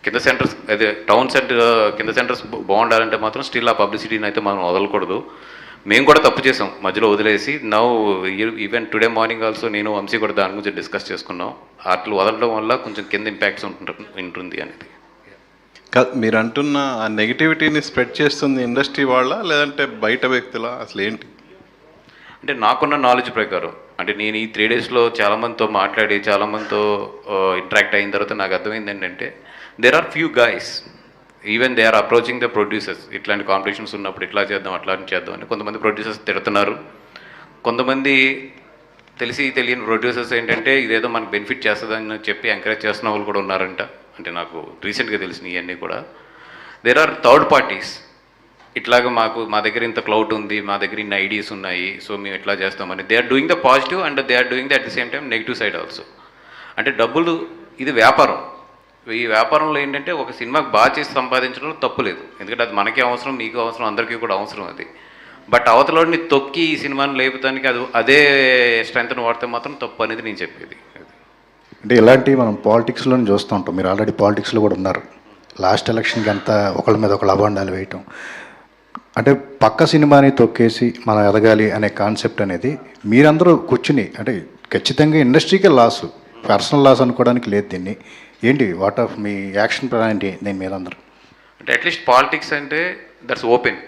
కింద సెంటర్స్ అదే town centre కింద సెంటర్స్ బాగుండాలంటే మాత్రం స్టిల్ ఆ పబ్లిసిటీని అయితే మనం వదలకూడదు. మేము కూడా తప్పు చేసాం మధ్యలో వదిలేసి. Now even today morning also నేను వంశీ కూడా దాని గురించి డిస్కస్ చేసుకున్నాం. అట్లు వదలడం వల్ల కొంచెం కింద ఇంపాక్ట్స్ ఉంటుంది అనేది. మీరు అంటున్న ఆ నెగిటివిటీని స్ప్రెడ్ చేస్తుంది ఇండస్ట్రీ వాళ్ళ, లేదంటే బయట వ్యక్తుల, అసలు ఏంటి? అంటే నాకున్న నాలెడ్జ్ ప్రకారం, అంటే నేను ఈ 3 డేస్లో చాలామందితో మాట్లాడి చాలామందితో ఇంటరాక్ట్ అయిన తర్వాత నాకు అర్థమైంది ఏంటంటే there are few guys even they are approaching the producers. ఇట్లాంటి కాంపిటీషన్స్ ఉన్నప్పుడు ఇట్లా చేద్దాం అట్లా చేద్దాం అని కొంతమంది ప్రొడ్యూసర్స్ తిడుతున్నారు. కొంతమంది తెలిసి తెలియని ప్రొడ్యూసర్స్ ఏంటంటే ఇదేదో మనకు బెనిఫిట్ చేస్తుందని చెప్పి ఎంకరేజ్ చేస్తున్న వాళ్ళు కూడా ఉన్నారంట. అంటే నాకు రీసెంట్గా తెలిసిన ఇవన్నీ కూడా. దేర్ ఆర్ థర్డ్ పార్టీస్ ఇట్లాగా మా దగ్గర ఇంత క్లౌడ్ ఉంది, మా దగ్గర ఇన్ని ఐడియాస్ ఉన్నాయి, సో మేము ఎట్లా చేస్తామని they are doing the positive and they are doing the at the same time negative side also. అంటే డబ్బులు, ఇది వ్యాపారం. ఈ వ్యాపారంలో ఏంటంటే ఒక సినిమాకి బాగా చేసి సంపాదించడంలో తప్పు లేదు, ఎందుకంటే అది మనకి అవసరం, మీకు అవసరం, అందరికీ కూడా అవసరం అది. బట్ అవతలని తొక్కి ఈ సినిమాని లేపుతానికి అదే స్ట్రెంత్ని వాడితే మాత్రం తప్పు అనేది నేను చెప్పేది. అంటే ఇలాంటివి మనం పాలిటిక్స్లోనే చూస్తూ ఉంటాం. మీరు ఆల్రెడీ పాలిటిక్స్లో కూడా ఉన్నారు. లాస్ట్ ఎలక్షన్కి అంతా ఒకళ్ళ మీద ఒకళ్ళు అబాండాలు వేయటం, అంటే పక్క సినిమాని తొక్కేసి మనం ఎదగాలి అనే కాన్సెప్ట్ అనేది మీరందరూ కూర్చుని, అంటే ఖచ్చితంగా ఇండస్ట్రీకే లాసు, పర్సనల్ లాస్ అనుకోవడానికి లేదు దీన్ని. ఏంటి what of me action plan ఏంటి దీని మీద అందరూ? అంటే అట్లీస్ట్ పాలిటిక్స్ అంటే దట్స్ ఓపెన్.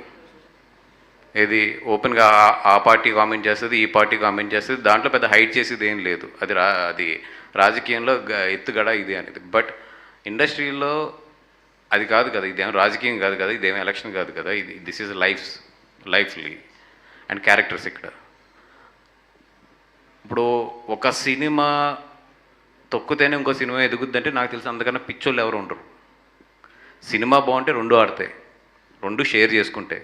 ఇది ఓపెన్గా ఆ పార్టీ కామెంట్ చేస్తుంది, ఈ పార్టీ కామెంట్ చేస్తుంది, దాంట్లో పెద్ద హైట్ చేసేది ఏం లేదు. అది రాజకీయంలో ఎత్తుగడ ఇది అనేది. బట్ ఇండస్ట్రీలో అది కాదు కదా, ఇదేం రాజకీయం కాదు కదా, ఇదేం ఎలక్షన్ కాదు కదా, ఇది దిస్ ఈజ్ లైఫ్లీ అండ్ క్యారెక్టర్స్. ఇక్కడ ఇప్పుడు ఒక సినిమా తొక్కుతేనే ఇంకో సినిమా ఎదుగుద్దంటే నాకు తెలిసి అందుకన్నా పిచ్చోళ్ళు ఎవరు ఉండరు. సినిమా బాగుంటే రెండు ఆడతాయి, రెండు షేర్ చేసుకుంటే.